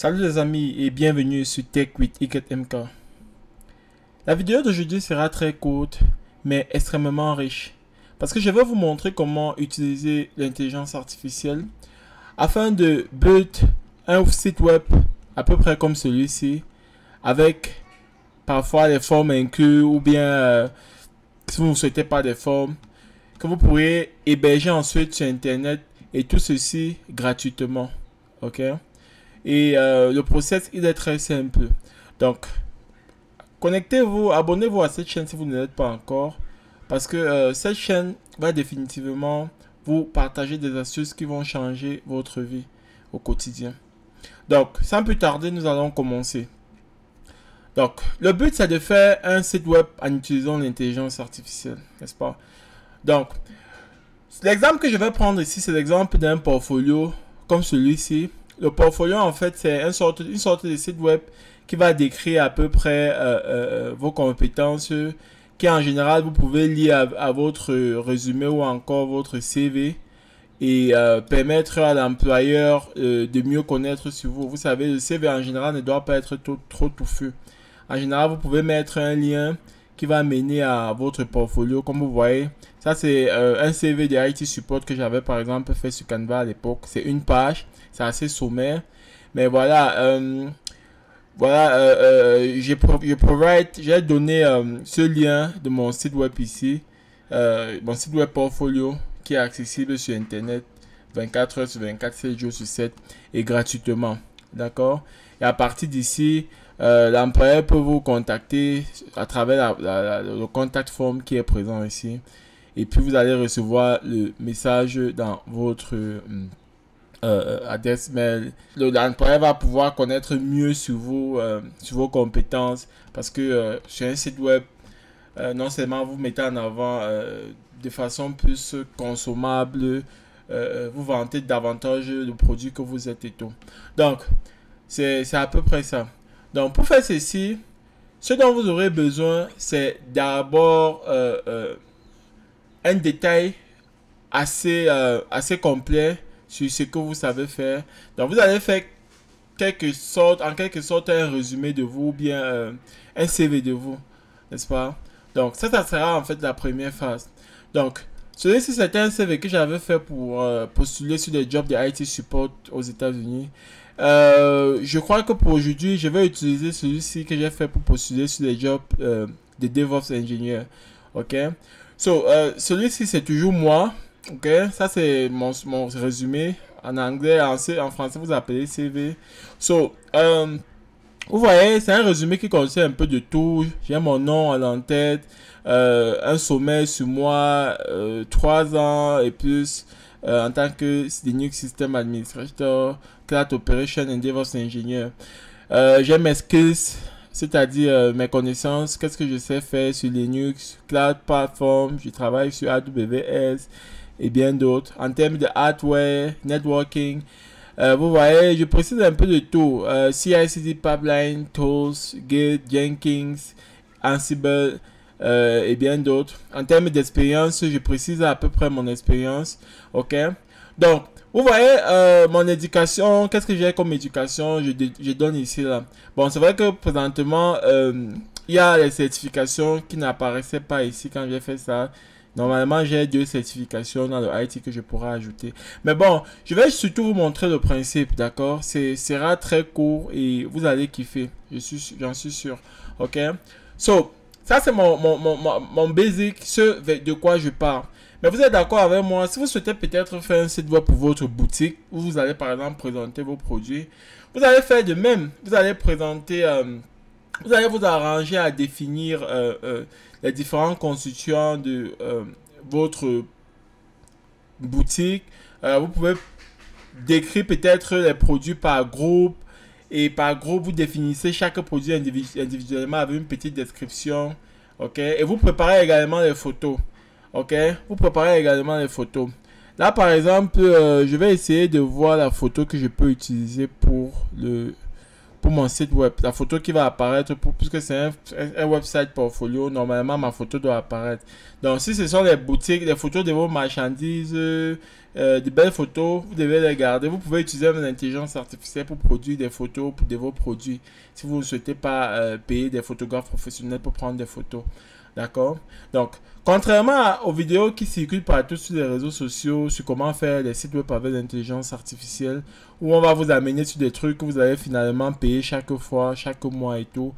Salut les amis et bienvenue sur Tech with IKMK. La vidéo d'aujourd'hui sera très courte mais extrêmement riche parce que je vais vous montrer comment utiliser l'intelligence artificielle afin de build un site web à peu près comme celui-ci avec parfois des formes incluses ou bien si vous ne souhaitez pas des formes que vous pourrez héberger ensuite sur internet et tout ceci gratuitement. Ok? Et le process, il est très simple. Donc, connectez-vous, abonnez-vous à cette chaîne si vous ne l'êtes pas encore. Parce que cette chaîne va définitivement vous partager des astuces qui vont changer votre vie au quotidien. Donc, sans plus tarder, nous allons commencer. Donc, le but, c'est de faire un site web en utilisant l'intelligence artificielle, n'est-ce pas? Donc, l'exemple que je vais prendre ici, c'est l'exemple d'un portfolio comme celui-ci. Le portfolio, en fait, c'est une sorte de site web qui va décrire à peu près vos compétences, qui en général, vous pouvez lire à votre résumé ou encore votre CV et permettre à l'employeur de mieux connaître sur vous. Vous savez, le CV en général ne doit pas être trop touffu. En général, vous pouvez mettre un lien qui va mener à votre portfolio, comme vous voyez. Ça, c'est un CV de IT Support que j'avais par exemple fait sur Canva à l'époque. C'est une page, c'est assez sommaire. Mais voilà, j'ai donné ce lien de mon site web ici. Mon site web portfolio qui est accessible sur Internet 24 heures sur 24, 7 jours sur 7 et gratuitement. D'accord? Et à partir d'ici, l'employeur peut vous contacter à travers le contact form qui est présent ici. Et puis vous allez recevoir le message dans votre adresse mail. L'employeur va pouvoir connaître mieux sur vos compétences. Parce que sur un site web, non seulement vous mettez en avant de façon plus consommable, vous vantez davantage le produit que vous êtes et tout. Donc, c'est à peu près ça. Donc, pour faire ceci, ce dont vous aurez besoin, c'est d'abord un détail assez complet sur ce que vous savez faire. Donc, vous allez faire en quelque sorte un résumé de vous ou bien un CV de vous, n'est-ce pas? Donc, ça sera en fait la première phase. Donc, celui-ci, c'était un CV que j'avais fait pour postuler sur des jobs de IT support aux États-Unis. Je crois que pour aujourd'hui, je vais utiliser celui-ci que j'ai fait pour postuler sur les jobs de DevOps Engineer. Ok. So, celui-ci, c'est toujours moi. Ok. Ça, c'est mon résumé. En anglais, en français, vous appelez CV. So, vous voyez, c'est un résumé qui contient un peu de tout. J'ai mon nom à l'entête, un sommaire sur moi, 3 ans et plus en tant que Linux System Administrator, Cloud Operation and DevOps Engineer. J'ai mes skills, c'est-à-dire mes connaissances, qu'est-ce que je sais faire sur Linux, Cloud Platform, je travaille sur AWS et bien d'autres. En termes de hardware, networking, vous voyez, je précise un peu de tout. CI/CD Pipeline, Tools, Git, Jenkins, Ansible et bien d'autres. En termes d'expérience, je précise à peu près mon expérience. Ok. Donc, vous voyez, mon éducation, qu'est-ce que j'ai comme éducation? Je donne ici là. Bon, c'est vrai que présentement, il y a les certifications qui n'apparaissaient pas ici quand j'ai fait ça. Normalement, j'ai 2 certifications dans le IT que je pourrais ajouter. Mais bon, je vais surtout vous montrer le principe, d'accord? Sera très court et vous allez kiffer. J'en suis sûr. Ok? So, ça c'est mon basic, ce de quoi je parle. Mais vous êtes d'accord avec moi? Si vous souhaitez peut-être faire un site web pour votre boutique, où vous allez par exemple présenter vos produits, vous allez faire de même. Vous allez présenter... vous allez vous arranger à définir les différents constituants de votre boutique. Vous pouvez décrire peut-être les produits par groupe. Et par groupe, vous définissez chaque produit individuellement avec une petite description. Ok. Et vous préparez également les photos. Ok. Vous préparez également les photos. Là, par exemple, je vais essayer de voir la photo que je peux utiliser pour pour mon site web. La photo qui va apparaître, puisque c'est un website portfolio, normalement ma photo doit apparaître. Donc si ce sont les boutiques, les photos de vos marchandises, de belles photos, vous devez les garder. Vous pouvez utiliser l'intelligence artificielle pour produire des photos de vos produits. Si vous ne souhaitez pas payer des photographes professionnels pour prendre des photos. D'accord? Donc, contrairement aux vidéos qui circulent partout sur les réseaux sociaux sur comment faire des sites web avec l'intelligence artificielle, où on va vous amener sur des trucs que vous allez finalement payer chaque fois, chaque mois et tout.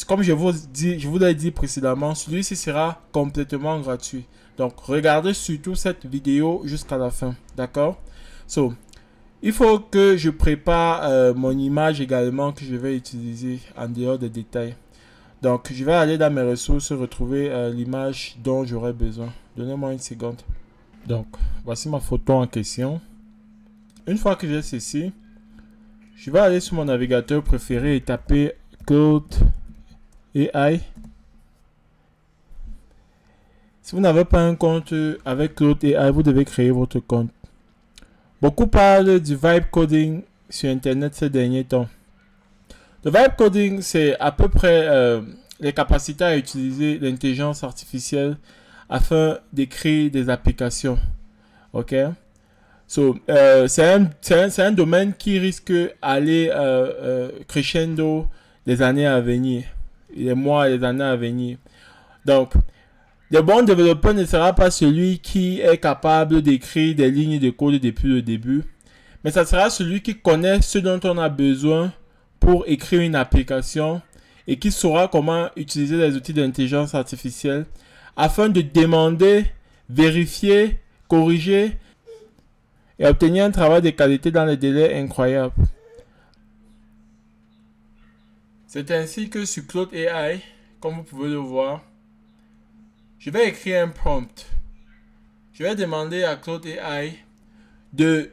Comme je vous l'ai dit précédemment, celui-ci sera complètement gratuit. Donc, regardez surtout cette vidéo jusqu'à la fin. D'accord? So, il faut que je prépare mon image également que je vais utiliser en dehors des détails. Donc, je vais aller dans mes ressources, retrouver l'image dont j'aurai besoin. Donnez-moi une seconde. Donc, voici ma photo en question. Une fois que j'ai ceci, je vais aller sur mon navigateur préféré et taper Claude AI. Si vous n'avez pas un compte avec Claude AI, vous devez créer votre compte. Beaucoup parlent du vibe coding sur Internet ces derniers temps. Le vibe coding, c'est à peu près les capacités à utiliser l'intelligence artificielle afin d'écrire des applications. Ok? So, c'est un domaine qui risque d'aller crescendo les années à venir, les mois et les années à venir. Donc, le bon développeur ne sera pas celui qui est capable d'écrire des lignes de code depuis le début, mais ça sera celui qui connaît ce dont on a besoin pour écrire une application et qui saura comment utiliser les outils d'intelligence artificielle afin de demander, vérifier, corriger et obtenir un travail de qualité dans des délais incroyables. C'est ainsi que sur Claude AI, comme vous pouvez le voir, je vais écrire un prompt. Je vais demander à Claude AI de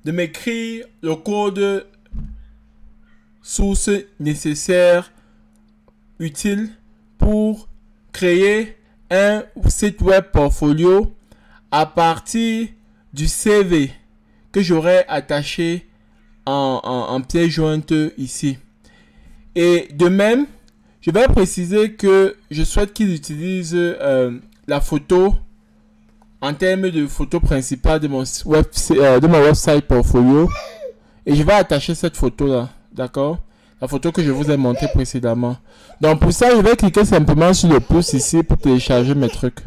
m'écrire le code source nécessaire, utile pour créer un site web portfolio à partir du CV que j'aurai attaché en pièce jointe ici. Et de même, je vais préciser que je souhaite qu'il utilise la photo en termes de photo principale de mon website portfolio. Et je vais attacher cette photo là, d'accord? La photo que je vous ai montrée précédemment. Donc pour ça, je vais cliquer simplement sur le pouce ici pour télécharger mes trucs.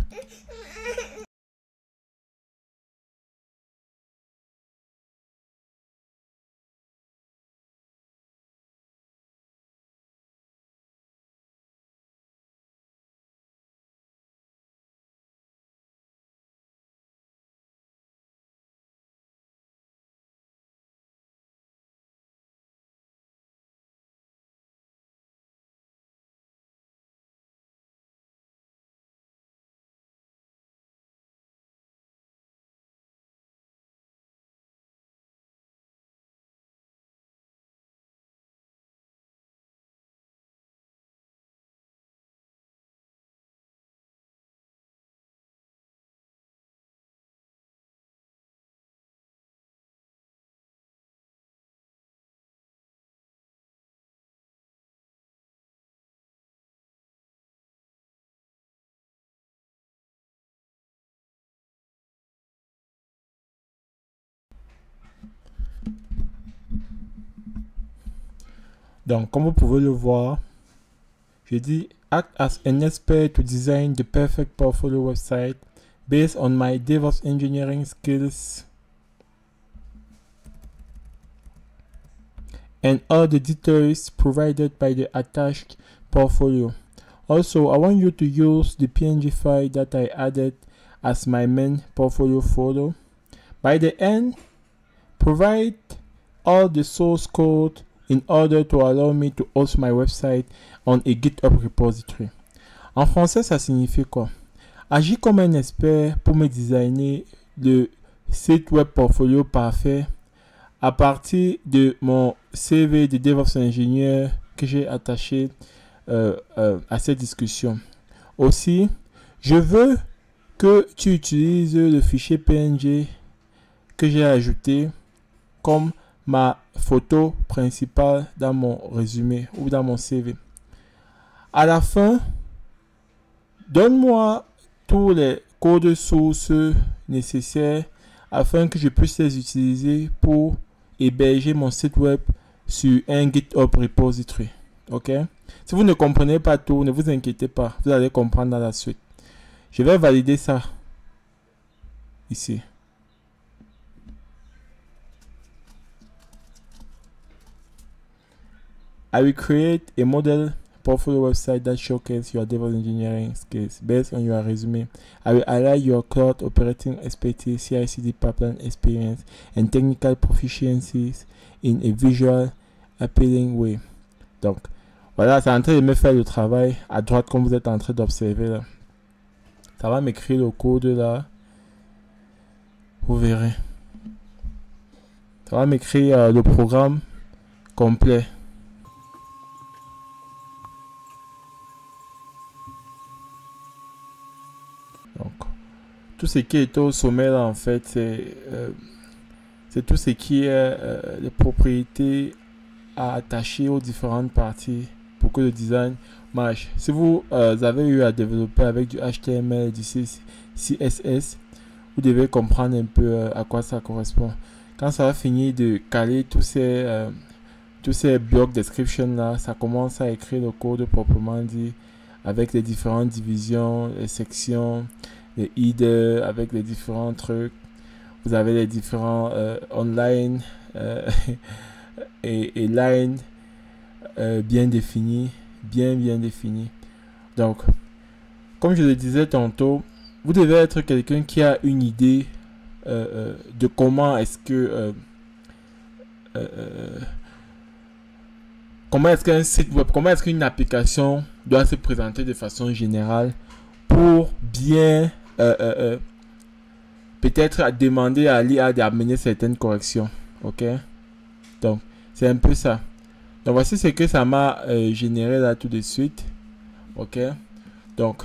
Donc, comme vous pouvez le voir, je dis act as an expert to design the perfect portfolio website based on my DevOps engineering skills and all the details provided by the attached portfolio. Also, I want you to use the PNG file that I added as my main portfolio photo. By the end, provide all the source code in order to allow me to host my website on a GitHub repository. En français, ça signifie quoi? Agis comme un expert pour me designer le site web portfolio parfait à partir de mon CV de DevOps ingénieur que j'ai attaché à cette discussion. Aussi, je veux que tu utilises le fichier PNG que j'ai ajouté comme ma photo principale dans mon résumé ou dans mon CV. À la fin, donne-moi tous les codes sources nécessaires afin que je puisse les utiliser pour héberger mon site web sur un GitHub repository. Ok? Si vous ne comprenez pas tout, ne vous inquiétez pas, vous allez comprendre dans la suite. Je vais valider ça ici. I will create a model portfolio website that showcases your DevOps engineering skills based on your resume. I will highlight your cloud operating expertise, CI/CD pipeline experience, and technical proficiencies in a visual appealing way. Donc, voilà, c'est en train de me faire le travail à droite comme vous êtes en train d'observer là. Ça va m'écrire le code là. Vous verrez. Ça va m'écrire le programme complet. Donc, tout ce qui est au sommet là, en fait, c'est tout ce qui est les propriétés à attacher aux différentes parties pour que le design marche. Si vous avez eu à développer avec du HTML et du CSS, vous devez comprendre un peu à quoi ça correspond. Quand ça va finir de caler tous ces blocs description là, ça commence à écrire le code proprement dit avec les différentes divisions, les sections, les headers, avec les différents trucs. Vous avez les différents online et line bien définis, bien définis. Donc, comme je le disais tantôt, vous devez être quelqu'un qui a une idée de comment est-ce que comment est-ce qu'un site web, comment est-ce qu'une application doit se présenter de façon générale pour bien peut-être demander à l'IA d'amener certaines corrections. Ok, donc c'est un peu ça. Donc voici ce que ça m'a généré là tout de suite. Ok, donc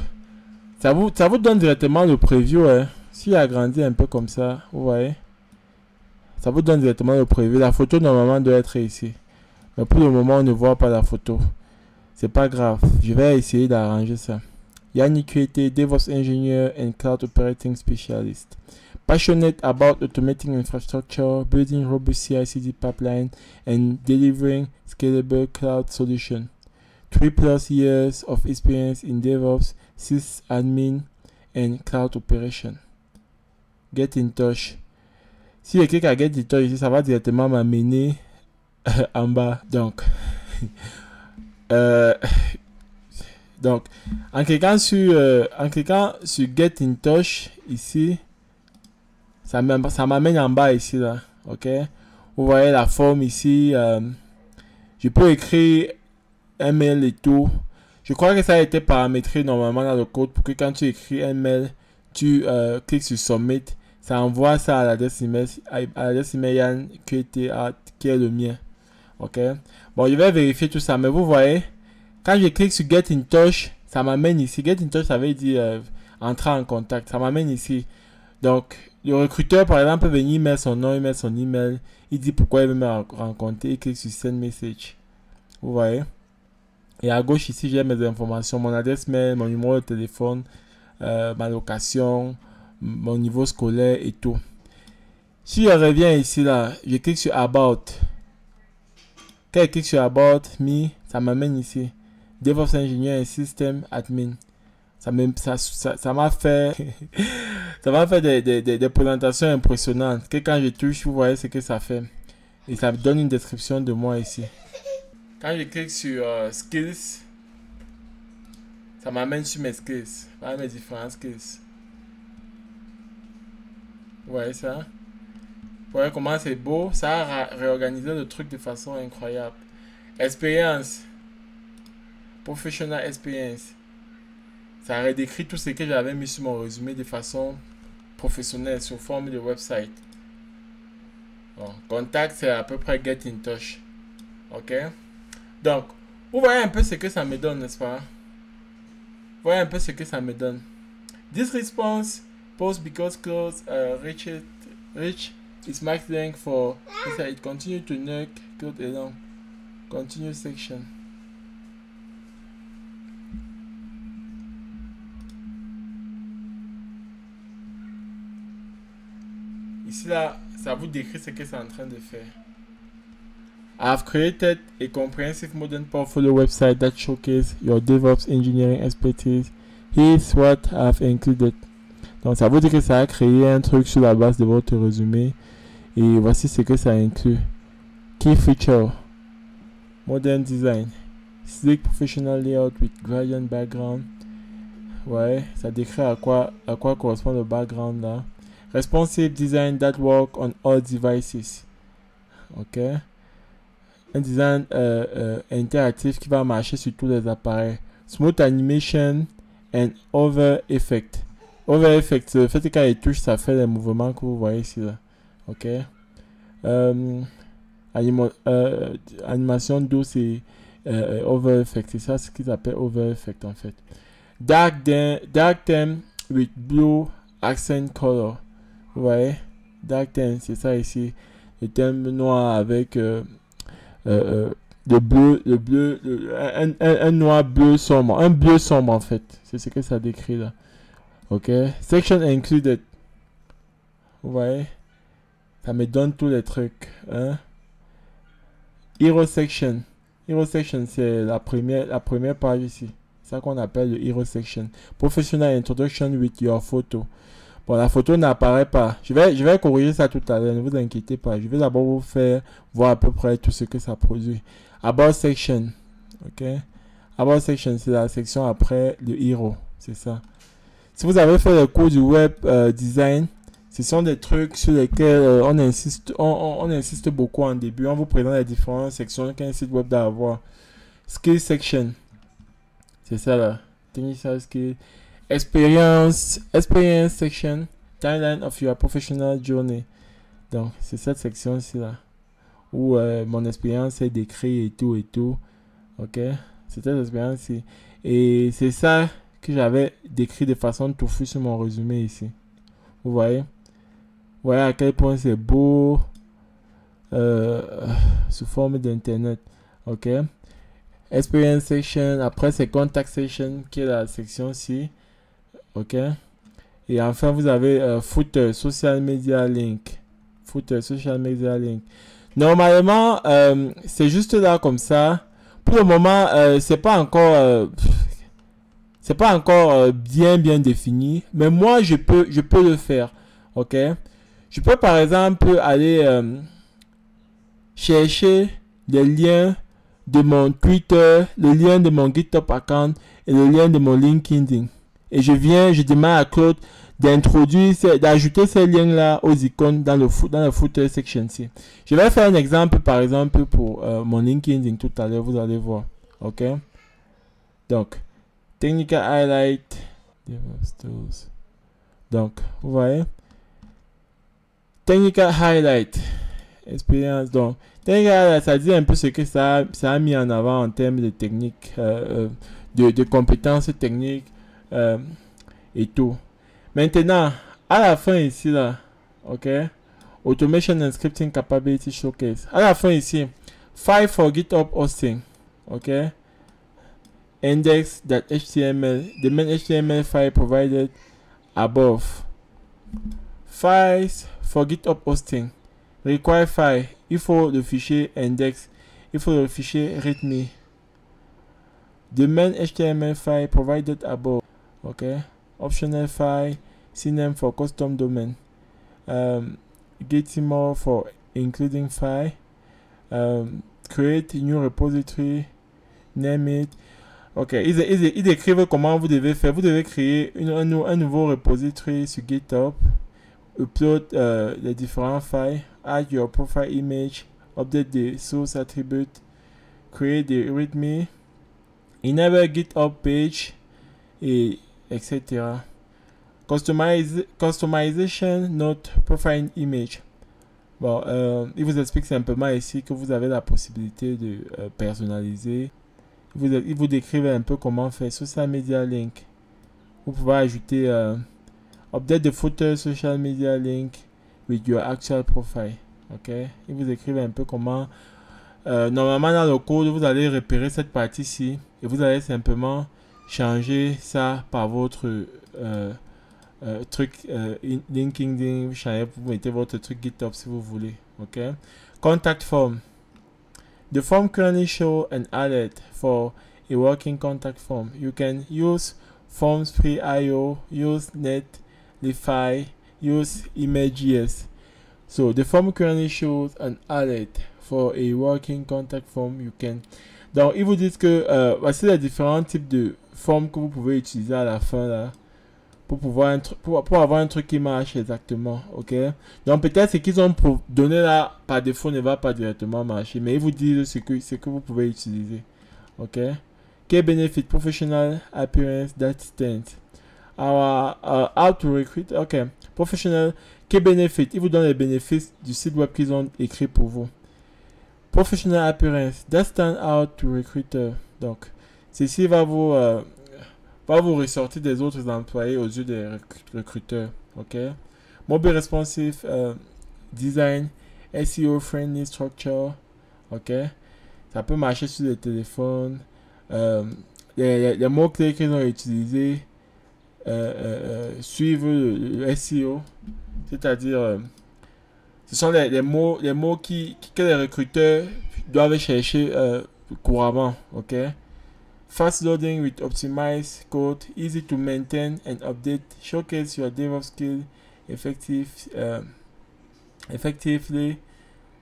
ça vous donne directement le preview. Hein. S'il agrandit un peu comme ça, vous voyez, ça vous donne directement le preview. La photo normalement doit être ici, mais pour le moment on ne voit pas la photo. C'est pas grave, je vais essayer d'arranger ça. Yannick Kuete, DevOps Engineer and Cloud Operating Specialist. Passionate about automating infrastructure, building robust CI/CD pipeline, and delivering scalable cloud solution. 3+ years of experience in DevOps, sysadmin, and cloud operation. Get in touch. Si il y a quelqu'un à Get in touch ici, ça va directement m'amener en bas. Donc, donc, en cliquant sur Get in touch ici, ça m'amène en bas ici là, ok. Vous voyez la forme ici. Je peux écrire un mail et tout. Je crois que ça a été paramétré normalement dans le code pour que quand tu écris un mail, tu cliques sur Submit, ça envoie ça à l'adresse email Yann qui est le mien, ok. Bon, je vais vérifier tout ça, mais vous voyez, quand je clique sur Get in Touch, ça m'amène ici. Get in Touch, ça veut dire entrer en contact. Ça m'amène ici. Donc, le recruteur, par exemple, peut venir mettre son nom, il met son email. Il dit pourquoi il veut me rencontrer. Il clique sur Send Message. Vous voyez? Et à gauche, ici, j'ai mes informations. Mon adresse mail, mon numéro de téléphone, ma location, mon niveau scolaire et tout. Si je reviens ici, là, je clique sur About. Quand je clique sur About Me, ça m'amène ici. DevOps Engineer et System Admin. Ça m'a fait ça m'a fait des présentations impressionnantes. Que quand je touche, vous voyez ce que ça fait. Et ça me donne une description de moi ici. Quand je clique sur Skills, ça m'amène sur mes skills. Voilà mes différents skills. Vous voyez ça? Vous voyez comment c'est beau? Ça a réorganisé le truc de façon incroyable. Expérience. Professional experience. Ça a décrit tout ce que j'avais mis sur mon résumé de façon professionnelle sous forme de website. Bon, contact, c'est à peu près Get in Touch. Ok. Donc, vous voyez un peu ce que ça me donne, n'est-ce pas? Vous voyez un peu ce que ça me donne. This response post because close reach It's max length for, it continue to neck, code along. Continue section. Ici là, ça vous décrit ce que c'est en train de faire. I've created a comprehensive modern portfolio website that showcases your DevOps engineering expertise. Here's what I've included. Donc ça veut dire que ça a créé un truc sur la base de votre résumé. Et voici ce que ça inclut. Key feature. Modern design. Sleek professional layout with gradient background. Ouais, ça décrit à quoi correspond le background là. Responsive design that work on all devices. Ok. Un design interactif qui va marcher sur tous les appareils. Smooth animation and over effect. Over effect, c'est le fait que quand il touche, ça fait les mouvements que vous voyez ici là. Ok. Animation douce et over effect. C'est ça ce qu'ils appellent over effect en fait. Dark theme with blue accent color. Vous voyez? Dark theme, c'est ça ici. Le thème noir avec le bleu, un noir bleu sombre. Un bleu sombre en fait. C'est ce que ça décrit là. Ok. Section included. Vous voyez? Ça me donne tous les trucs. Hein? Hero section. Hero section, c'est la première page ici. C'est ça qu'on appelle le Hero section. Professional introduction with your photo. Bon, la photo n'apparaît pas. Je vais corriger ça tout à l'heure. Ne vous inquiétez pas. Je vais d'abord vous faire voir à peu près tout ce que ça produit. About section. Ok. About section, c'est la section après le Hero. C'est ça. Si vous avez fait le cours du web design, ce sont des trucs sur lesquels on insiste beaucoup en début. On vous présente les différentes sections qu'un site web doit avoir. Skill section. C'est ça là. Technical skill. Experience section. Timeline of your professional journey. Donc, c'est cette section-ci là. Où mon expérience est décrite et tout. Ok. C'est cette expérience-ci. Et c'est ça que j'avais décrit de façon touffue sur mon résumé ici. Vous voyez? Vous voyez à quel point c'est beau. Sous forme d'internet. Ok. Experience section. Après, c'est contact section qui est la section-ci. Ok. Et enfin, vous avez footer, social media link. Footer, social media link. Normalement, c'est juste là comme ça. Pour le moment, c'est pas encore bien défini. Mais moi, je peux le faire. Ok. Je peux par exemple aller chercher les liens de mon Twitter, le lien de mon GitHub account et le lien de mon LinkedIn. Et je demande à Claude d'ajouter ces liens-là aux icônes dans le footer section-ci. Je vais faire un exemple, par exemple, pour mon LinkedIn tout à l'heure, vous allez voir. Ok? Donc, Technical Highlight. Donc, vous voyez? Technical Highlight. Expérience. Donc, Technical Highlight, ça dit un peu ce que ça a mis en avant en termes de techniques, de compétences techniques. Et tout. Maintenant, à la fin ici là, ok, Automation and Scripting Capability Showcase. À la fin ici, file for GitHub hosting, ok, index.html, the main HTML file provided above. Files for GitHub hosting, require file, il faut le fichier index, il faut le fichier readme. The main HTML file provided above. Okay, optional file, CNAME for custom domain, Gitimo for including file, create new repository, name it. Ok, ils décrivent comment vous devez faire. Vous devez créer un nouveau repository sur GitHub, upload les différents files, add your profile image, update the source attribute, create the readme, enable GitHub page, et etc. Customization note profile image. Bon, il vous explique simplement ici que vous avez la possibilité de personnaliser. Il vous décrivent un peu comment faire. Social media link. Vous pouvez ajouter update the footer social media link. with your actual profile. Ok, ils vous écrivent un peu comment. Normalement, dans le code, vous allez repérer cette partie-ci et vous allez simplement changer ça par votre truc LinkedIn. Vous mettez votre truc GitHub si vous voulez. Ok, contact form. The form currently shows an alert for a working contact form. You can use forms pre-IO, use Netlify, use Image.js. So the form currently shows an alert for a working contact form. You can. Donc ils vous disent que voici les différents types de formes que vous pouvez utiliser à la fin là pour pouvoir pour avoir un truc qui marche exactement. Ok. Donc peut-être ce qu'ils ont donné là par défaut ne va pas directement marcher, mais ils vous disent ce que vous pouvez utiliser. Ok. Key benefit professional appearance that stands. How to recruit. Ok. Professional key benefit. Ils vous donnent les bénéfices du site web qu'ils ont écrit pour vous. Professional appearance that stand out to recruiter. Donc ceci va vous ressortir des autres employés aux yeux des recruteurs. Ok. Mobile responsive design, SEO friendly structure. Ok. Ça peut marcher sur les téléphones. Les mots-clés qu'ils ont utilisés suivent le SEO. C'est-à-dire, ce sont les mots que les recruteurs doivent chercher couramment. Ok. Fast loading with optimized code, easy to maintain and update, showcase your DevOps skill effectively.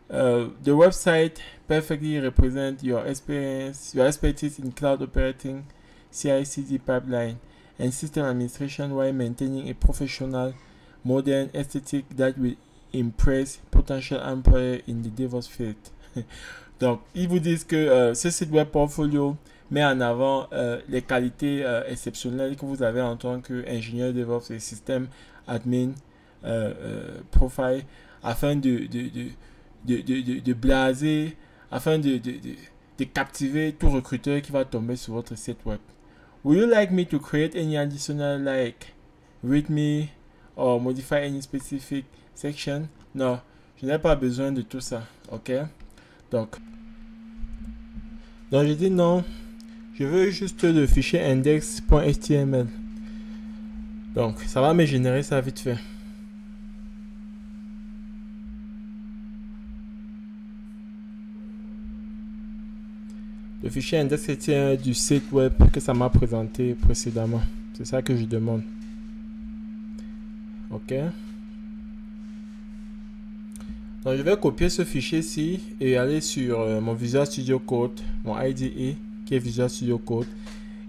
The website perfectly represents your expertise in cloud operating, CI/CD pipeline, and system administration while maintaining a professional, modern aesthetic that will impress potential employers in the DevOps field. Donc, ils vous disent que ce site web portfolio met en avant les qualités exceptionnelles que vous avez en tant qu'ingénieur DevOps et système admin profile afin de blaser, afin de captiver tout recruteur qui va tomber sur votre site web. Would you like me to create any additional like readme or modify any specific section? Non, je n'ai pas besoin de tout ça. Ok, donc je dis non. Je veux juste le fichier index.html. Donc, ça va me générer ça vite fait. Le fichier index.html du site web que ça m'a présenté précédemment. C'est ça que je demande. Ok. Donc, je vais copier ce fichier-ci et aller sur mon Visual Studio Code, mon IDE. Qui est Visual Studio Code,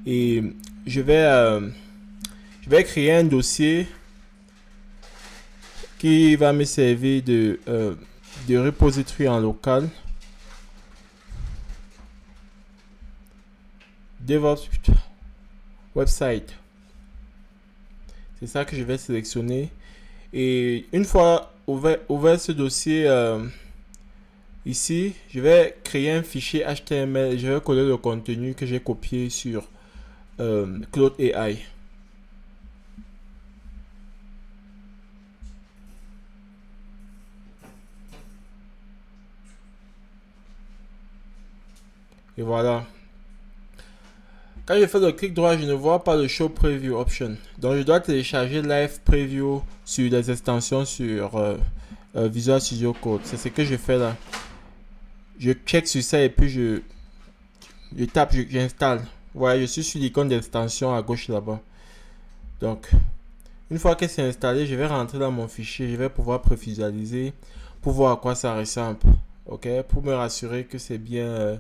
et je vais créer un dossier qui va me servir de repository en local. DevOps website, c'est ça que je vais sélectionner, et une fois ouvert ce dossier ici, je vais créer un fichier HTML et je vais coller le contenu que j'ai copié sur Claude AI. Et voilà. Quand je fais le clic droit, je ne vois pas le Show Preview Option. Donc, je dois télécharger Live Preview sur les extensions sur Visual Studio Code. C'est ce que je fais là. Je check sur ça et puis je tape, j'installe. Voilà, je suis sur l'icône d'extension à gauche là-bas. Donc, une fois que c'est installé, je vais rentrer dans mon fichier. Je vais pouvoir prévisualiser pour voir à quoi ça ressemble. Ok, pour me rassurer que c'est bien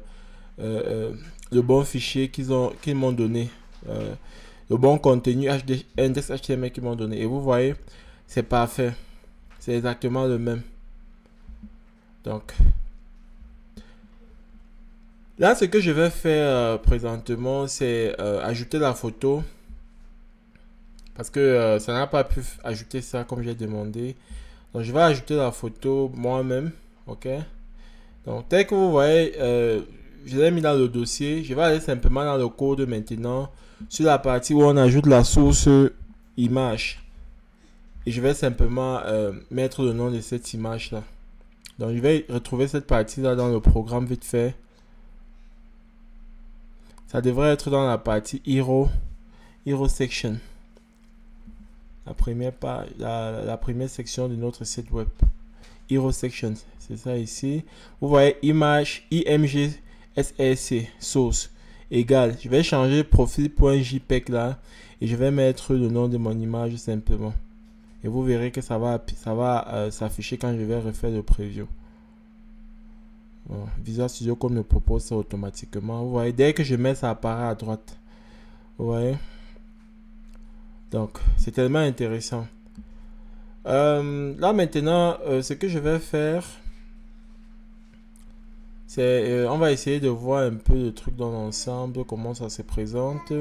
le bon fichier qu'ils m'ont donné. Le bon contenu index.html qu'ils m'ont donné. Et vous voyez, c'est parfait. C'est exactement le même. Donc, là, ce que je vais faire présentement, c'est ajouter la photo. Parce que ça n'a pas pu ajouter ça comme j'ai demandé. Donc, je vais ajouter la photo moi-même. Ok. Donc, tel que vous voyez, je l'ai mis dans le dossier. Je vais aller simplement dans le code maintenant. Sur la partie où on ajoute la source image. et je vais simplement mettre le nom de cette image là. Donc je vais retrouver cette partie là dans le programme vite fait. Ça devrait être dans la partie Hero Section. La première page, la première section de notre site web. Hero Section, c'est ça ici. Vous voyez image img src source égale. Je vais changer profil.jpeg là et je vais mettre le nom de mon image simplement. Et vous verrez que ça va s'afficher quand je vais refaire le preview. Bon, Visual Studio Code me propose ça automatiquement. Vous voyez, dès que je mets ça apparaît à droite. Vous voyez. Donc, c'est tellement intéressant. Là maintenant, ce que je vais faire, c'est on va essayer de voir un peu le truc dans l'ensemble, comment ça se présente.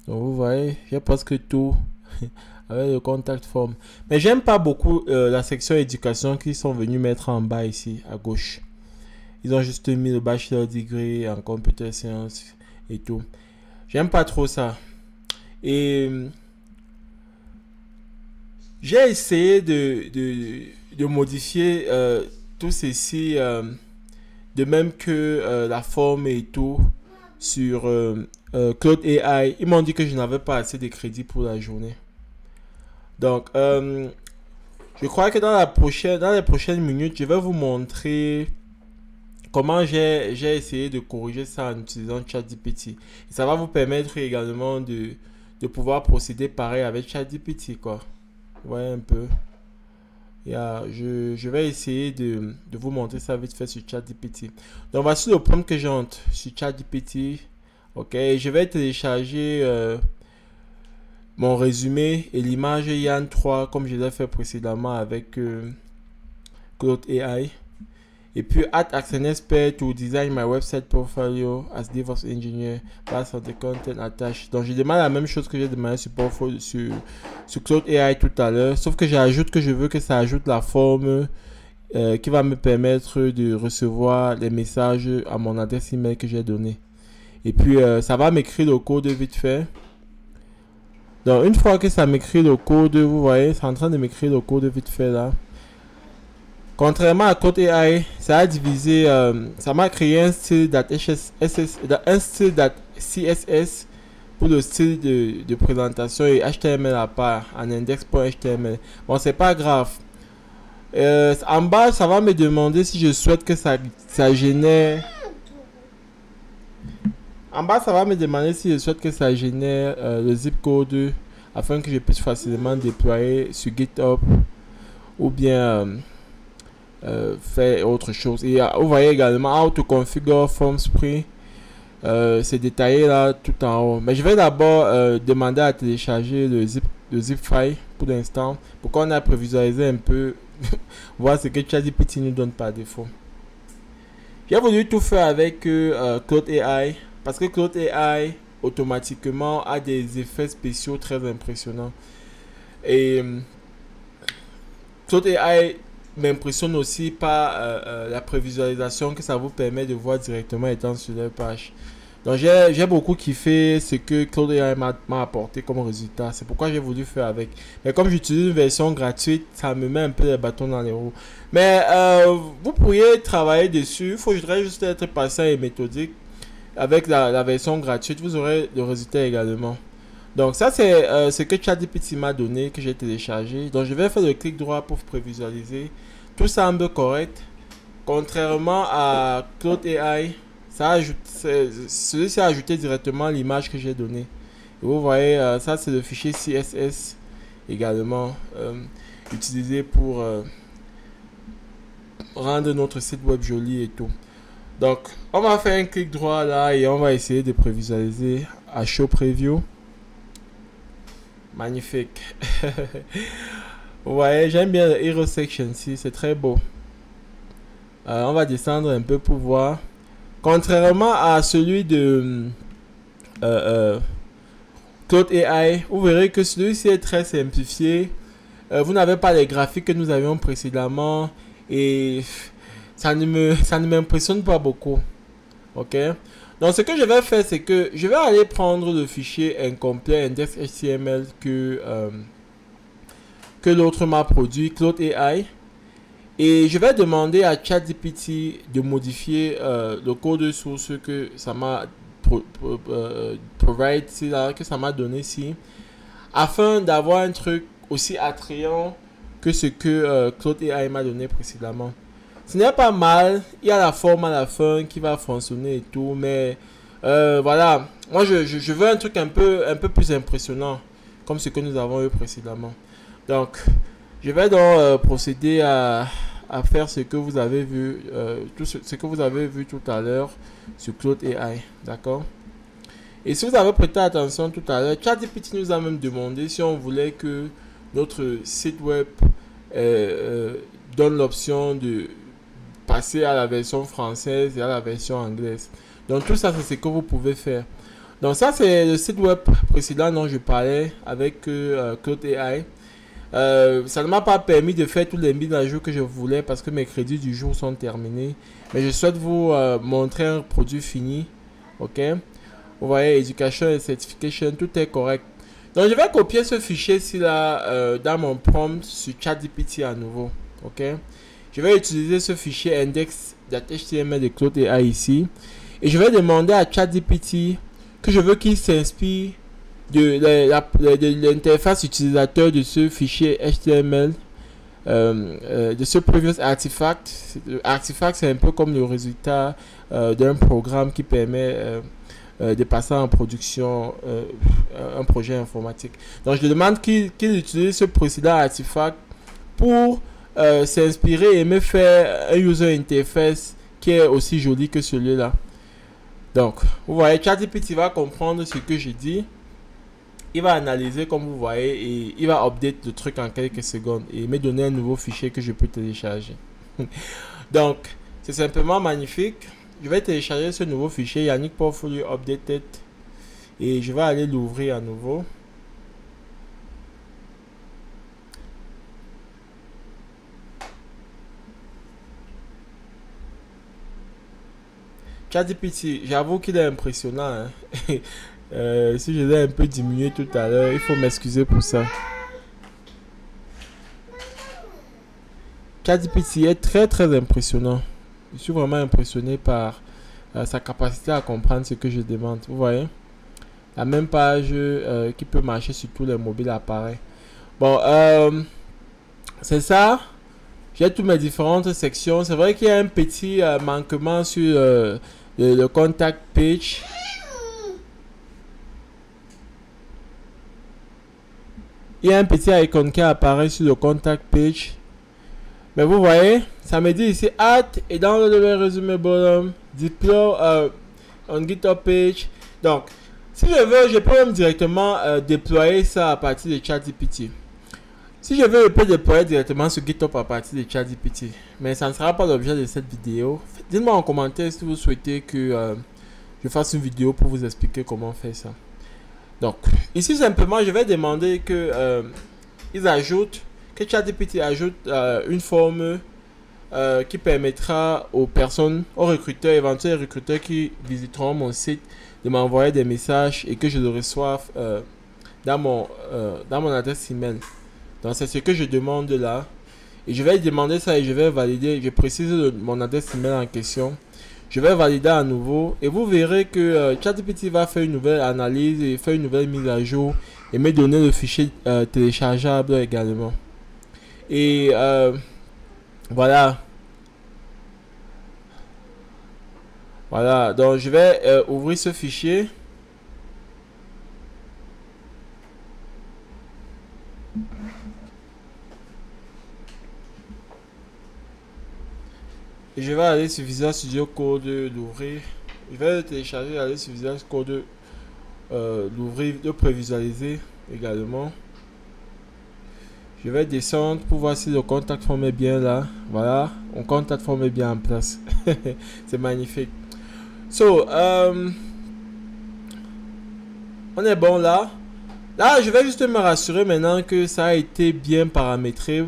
Donc vous voyez, j'ai presque tout avec le contact form. Mais j'aime pas beaucoup la section éducation qu'ils sont venus mettre en bas ici à gauche. Ils ont juste mis le bachelor degree en computer science et tout. J'aime pas trop ça. Et j'ai essayé de modifier tout ceci de même que la forme et tout sur Claude AI. Ils m'ont dit que je n'avais pas assez de crédits pour la journée. Donc, je crois que dans les prochaines minutes, je vais vous montrer comment j'ai essayé de corriger ça en utilisant ChatGPT. Et ça va vous permettre également de pouvoir procéder pareil avec ChatGPT, quoi. Vous voyez un peu. Je vais essayer de vous montrer ça vite fait sur ChatGPT. Donc, voici le prompt que j'entre sur ChatGPT. Ok, je vais télécharger mon résumé et l'image Yann 3 comme je l'ai fait précédemment avec Claude AI. Et puis, add action expert to design my website portfolio as DevOps engineer based on the content attached. Donc, je demande la même chose que j'ai demandé sur Claude AI tout à l'heure. Sauf que j'ajoute que je veux que ça ajoute la forme qui va me permettre de recevoir les messages à mon adresse email que j'ai donnée. Et puis, ça va m'écrire le code vite fait. Donc, une fois que ça m'écrit le code, vous voyez, c'est en train de m'écrire le code vite fait là. Contrairement à Claude AI, ça a divisé, ça m'a créé un style .css pour le style de présentation et HTML à part, en index.html. Bon, c'est pas grave. En bas, ça va me demander si je souhaite que ça génère. En bas, ça va me demander si je souhaite que ça génère le zip code afin que je puisse facilement déployer sur GitHub ou bien faire autre chose. Et vous voyez également how to configure form spring. C'est détaillé là tout en haut. Mais je vais d'abord demander à télécharger le zip file pour l'instant pour qu'on a prévisualisé un peu voir ce que ChatGPT nous donne par défaut. J'ai voulu tout faire avec Claude AI. Parce que Claude AI automatiquement a des effets spéciaux très impressionnants. Et Claude AI m'impressionne aussi par la prévisualisation que ça vous permet de voir directement étant sur leur page. Donc j'ai beaucoup kiffé ce que Claude AI m'a apporté comme résultat. C'est pourquoi j'ai voulu faire avec. Mais comme j'utilise une version gratuite, ça me met un peu les bâtons dans les roues. Mais vous pourriez travailler dessus. Il faudrait juste être patient et méthodique. Avec la version gratuite, vous aurez le résultat également. Donc ça c'est ce que ChatGPT m'a donné, que j'ai téléchargé. Donc je vais faire le clic droit pour prévisualiser. Tout semble correct. Contrairement à Claude AI, celui-ci a ajouté directement l'image que j'ai donnée. Et vous voyez, ça c'est le fichier CSS également utilisé pour rendre notre site web joli et tout. Donc, on va faire un clic droit là et on va essayer de prévisualiser à Show Preview. Magnifique. Vous voyez, j'aime bien le Hero Section ici, c'est très beau. On va descendre un peu pour voir. Contrairement à celui de Claude Claude AI, vous verrez que celui-ci est très simplifié. Vous n'avez pas les graphiques que nous avions précédemment et ça ne m'impressionne pas beaucoup. Ok. Donc ce que je vais faire, c'est que je vais aller prendre le fichier incomplet index.html que l'autre m'a produit, Claude AI. Et je vais demander à ChatGPT de modifier le code source que ça m'a que ça m'a donné ici, afin d'avoir un truc aussi attrayant que ce que Claude AI m'a donné précédemment. Ce n'est pas mal, il y a la forme à la fin qui va fonctionner et tout, mais voilà, moi je veux un truc un peu plus impressionnant, comme ce que nous avons eu précédemment. Donc, je vais donc procéder à faire ce que vous avez vu, tout ce que vous avez vu tout à l'heure sur Claude AI, d'accord? Et si vous avez prêté attention tout à l'heure, ChatGPT nous a même demandé si on voulait que notre site web donne l'option de passer à la version française et à la version anglaise. Donc tout ça, c'est ce que vous pouvez faire. Donc ça, c'est le site web précédent dont je parlais avec Claude AI. Ça ne m'a pas permis de faire tous les mises à jour que je voulais parce que mes crédits du jour sont terminés. Mais je souhaite vous montrer un produit fini. Ok. Vous voyez, Education et Certification, tout est correct. Donc je vais copier ce fichier-ci là dans mon prompt sur ChatGPT à nouveau. Ok. Je vais utiliser ce fichier index.html de Claude AI ici. Et je vais demander à ChatGPT que je veux qu'il s'inspire de l'interface utilisateur de ce fichier HTML, de ce previous artifact. Artifact, c'est un peu comme le résultat d'un programme qui permet de passer en production un projet informatique. Donc, je lui demande qu'il utilise ce précédent artifact pour s'inspirer et me faire un user interface qui est aussi joli que celui-là. Donc, vous voyez, ChatGPT va comprendre ce que je dis. Il va analyser comme vous voyez et il va update le truc en quelques secondes et me donner un nouveau fichier que je peux télécharger. Donc, c'est simplement magnifique. Je vais télécharger ce nouveau fichier Yannick Portfolio Updated et je vais aller l'ouvrir à nouveau. ChatGPT, j'avoue qu'il est impressionnant. Hein? Si je l'ai un peu diminué tout à l'heure, il faut m'excuser pour ça. ChatGPT est très impressionnant. Je suis vraiment impressionné par sa capacité à comprendre ce que je demande. Vous voyez, la même page qui peut marcher sur tous les mobiles appareils. Bon, c'est ça. J'ai toutes mes différentes sections. C'est vrai qu'il y a un petit manquement sur le contact page. Il y a un petit icon qui apparaît sur le contact page. Mais vous voyez, ça me dit ici add et download le résumé bottom, deploy on GitHub page. Donc, si je veux, je peux même directement déployer ça à partir de ChatGPT. Si je veux, je peux déployer directement sur GitHub à partir de ChatGPT. Mais ça ne sera pas l'objet de cette vidéo. Dites-moi en commentaire si vous souhaitez que je fasse une vidéo pour vous expliquer comment faire ça. Donc, ici simplement, je vais demander que que ChatGPT ajoute une forme qui permettra aux personnes, aux recruteurs, éventuels recruteurs qui visiteront mon site, de m'envoyer des messages et que je le reçoive dans mon adresse email. Donc, c'est ce que je demande là. Et je vais demander ça et je vais valider. Je précise mon adresse email en question. Je vais valider à nouveau et vous verrez que ChatGPT va faire une nouvelle analyse et faire une nouvelle mise à jour et me donner le fichier téléchargeable également. Et voilà. Voilà, donc je vais ouvrir ce fichier. Et je vais aller sur Visual Studio Code, l'ouvrir. Je vais le télécharger, aller sur Visual Code, l'ouvrir, le prévisualiser également. Je vais descendre pour voir si le contact form est bien là. Voilà, mon contact form est bien en place. C'est magnifique. So, on est bon là. Là, je vais juste me rassurer maintenant que ça a été bien paramétré.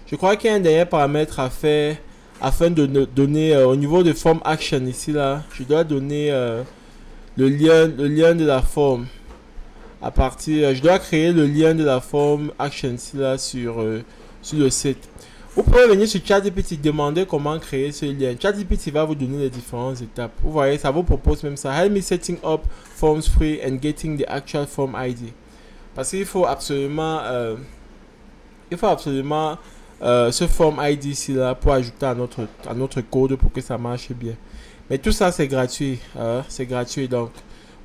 Je crois qu'il y a un dernier paramètre à faire afin de donner au niveau de form action ici là. Je dois donner le lien de la forme à partir. Je dois créer le lien de la forme action ici là sur le site. Vous pouvez venir sur ChatGPT demander comment créer ce lien. ChatGPT va vous donner les différentes étapes. Vous voyez, ça vous propose même ça. Help me setting up forms free and getting the actual form ID. Parce qu'il faut absolument, ce form ID ici là pour ajouter à notre code pour que ça marche bien. Mais tout ça c'est gratuit, c'est gratuit donc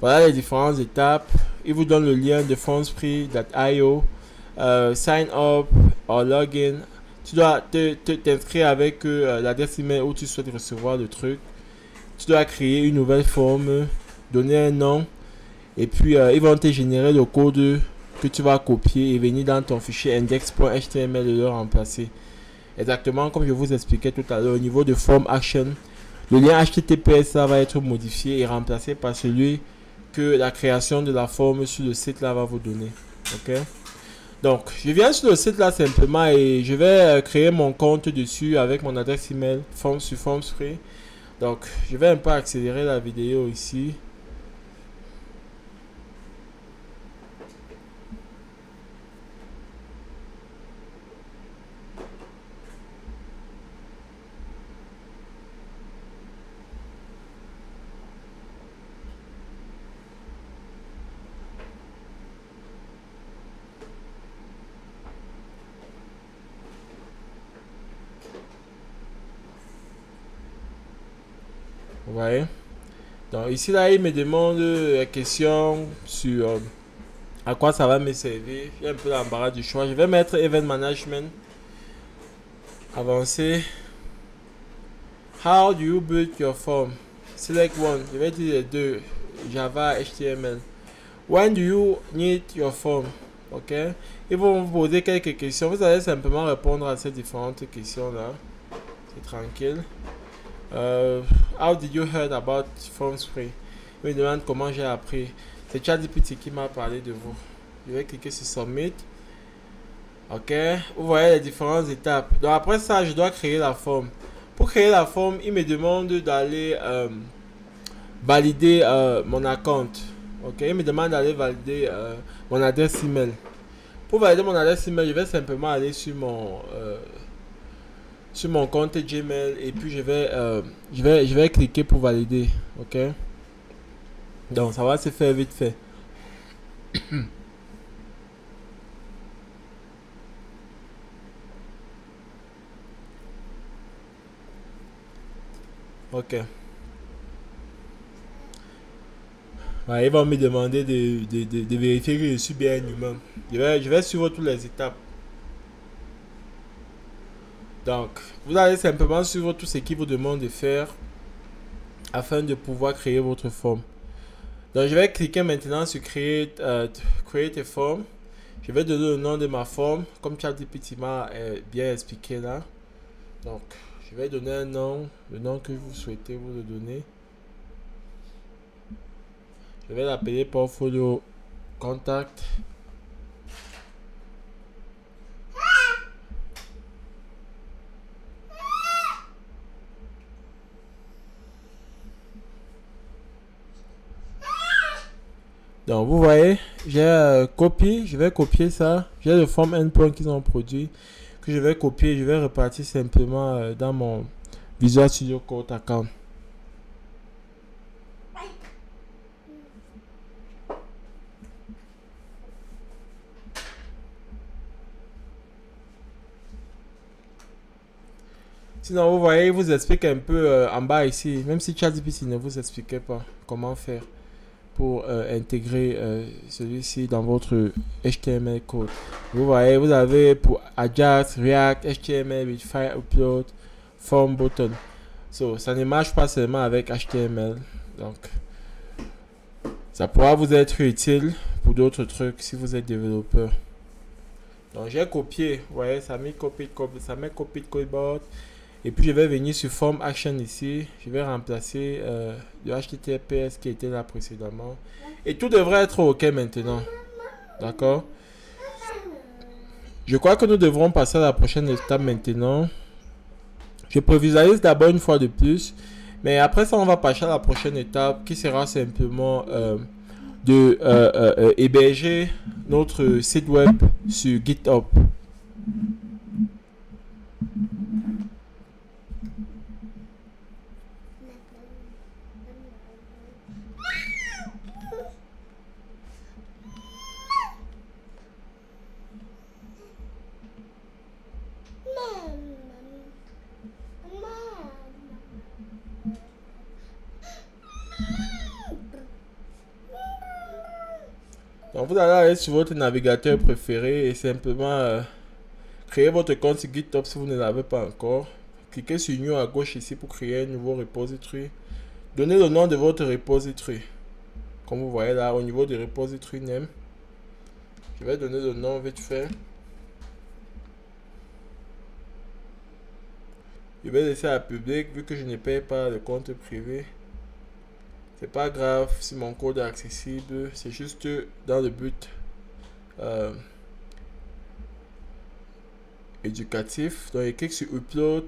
voilà les différentes étapes. Il vous donne le lien de formsfree.io, sign up or login. Tu dois t'inscrire avec l'adresse email où tu souhaites recevoir le truc. Tu dois créer une nouvelle forme, donner un nom et puis ils vont te générer le code que tu vas copier et venir dans ton fichier index.html et le remplacer. Exactement comme je vous expliquais tout à l'heure au niveau de form action. Le lien HTTPS ça va être modifié et remplacé par celui que la création de la forme sur le site là va vous donner. Ok. Donc, je viens sur le site là simplement et je vais créer mon compte dessus avec mon adresse email sur FormsFree. Donc, je vais un peu accélérer la vidéo ici. Vous voyez? Donc ici là il me demande la question sur à quoi ça va me servir. Il y a un peu l'embarras du choix. Je vais mettre Event Management avancé. How do you build your form? Select one. Je vais dire les deux. Java, HTML. When do you need your form? Ok. Ils vont vous poser quelques questions. Vous allez simplement répondre à ces différentes questions là. C'est tranquille. How did you heard about FormsFree? Il me demande comment j'ai appris. C'est ChatGPT qui m'a parlé de vous. Je vais cliquer sur Submit. Ok. Vous voyez les différentes étapes. Donc après ça, je dois créer la forme. Pour créer la forme, il me demande d'aller valider mon account. Ok. Il me demande d'aller valider mon adresse email. Pour valider mon adresse email, je vais simplement aller sur mon compte Gmail et puis je vais cliquer pour valider. Ok. Donc ça va se faire vite fait. Ok. Ouais, ils vont me demander de vérifier que je suis bien un humain. Je vais suivre toutes les étapes. Donc, vous allez simplement suivre tout ce qu'il vous demande de faire afin de pouvoir créer votre forme. Donc, je vais cliquer maintenant sur Create a Form. Je vais donner le nom de ma forme, comme ChatGPT m'a bien expliqué là. Donc, je vais donner un nom, le nom que vous souhaitez vous le donner. Je vais l'appeler Portfolio Contact. Donc vous voyez, j'ai copié, je vais copier ça. J'ai le form endpoint qu'ils ont produit que je vais copier, je vais repartir simplement dans mon Visual Studio Code account. Sinon vous voyez, il vous explique un peu en bas ici, même si ChatGPT ne vous expliquait pas comment faire pour intégrer celui-ci dans votre HTML code. Vous voyez, vous avez pour Ajax, React, HTML with File Upload, Form Button. So, ça ne marche pas seulement avec HTML. Donc, ça pourra vous être utile pour d'autres trucs si vous êtes développeur. Donc, j'ai copié. Vous voyez, ça met copy de codeboard. Et puis je vais venir sur Form Action ici. Je vais remplacer le HTTPS qui était là précédemment. Et tout devrait être OK maintenant. D'accord? Je crois que nous devrons passer à la prochaine étape maintenant. Je provisualise d'abord une fois de plus. Mais après ça, on va passer à la prochaine étape qui sera simplement de héberger notre site web sur GitHub. Donc vous allez aller sur votre navigateur préféré et simplement créer votre compte sur GitHub si vous ne l'avez pas encore. Cliquez sur New à gauche ici pour créer un nouveau repository. Donnez le nom de votre repository. Comme vous voyez là au niveau du repository name. Je vais donner le nom vite fait. Je vais laisser à public vu que je ne paye pas le compte privé. C'est pas grave si mon code est accessible, c'est juste dans le but éducatif. Donc je clique sur upload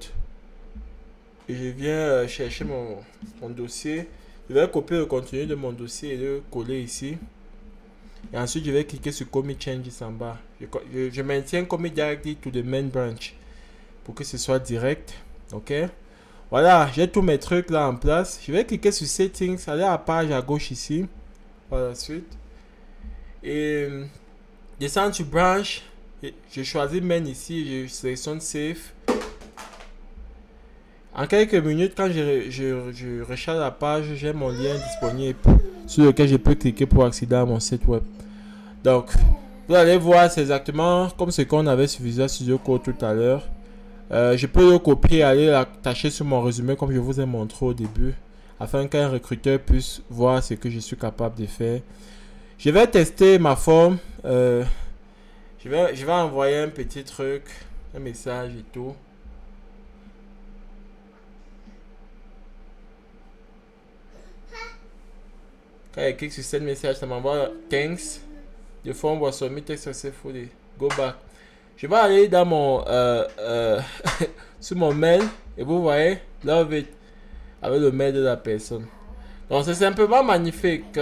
et je viens chercher mon dossier. Je vais copier le contenu de mon dossier et le coller ici. Et ensuite je vais cliquer sur commit changes en bas. Je maintiens commit directly to the main branch pour que ce soit direct. Ok. Voilà, j'ai tous mes trucs là en place. Je vais cliquer sur Settings, aller à la page à gauche ici. Par la suite. Et descendre sur Branch. Je choisis Main ici, je sélectionne Save. En quelques minutes, quand je recharge la page, j'ai mon lien disponible sur lequel je peux cliquer pour accéder à mon site web. Donc, vous allez voir, c'est exactement comme ce qu'on avait sur Visual Studio Code tout à l'heure. Je peux le copier, aller l'attacher sur mon résumé comme je vous ai montré au début, afin qu'un recruteur puisse voir ce que je suis capable de faire. Je vais tester ma forme. Je vais envoyer un petit truc, un message et tout. Quand je clique sur ce message, ça m'envoie thanks. The form was submitted successfully. Go back. Je vais aller dans mon sur mon mail et vous voyez love it avec le mail de la personne. Donc c'est simplement magnifique.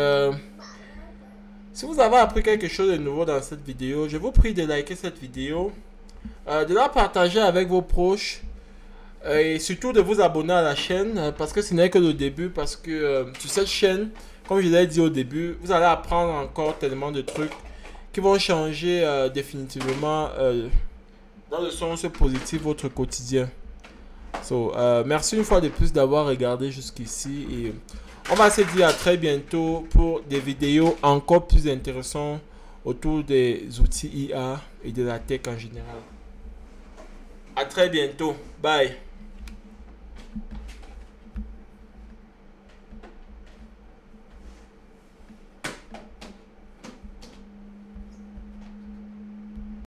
Si vous avez appris quelque chose de nouveau dans cette vidéo, je vous prie de liker cette vidéo, de la partager avec vos proches et surtout de vous abonner à la chaîne parce que ce n'est que le début. Parce que sur cette chaîne, comme je l'ai dit au début, vous allez apprendre encore tellement de trucs qui vont changer définitivement dans le sens positif votre quotidien. Merci une fois de plus d'avoir regardé jusqu'ici et on va se dire à très bientôt pour des vidéos encore plus intéressantes autour des outils IA et de la tech en général. À très bientôt. Bye.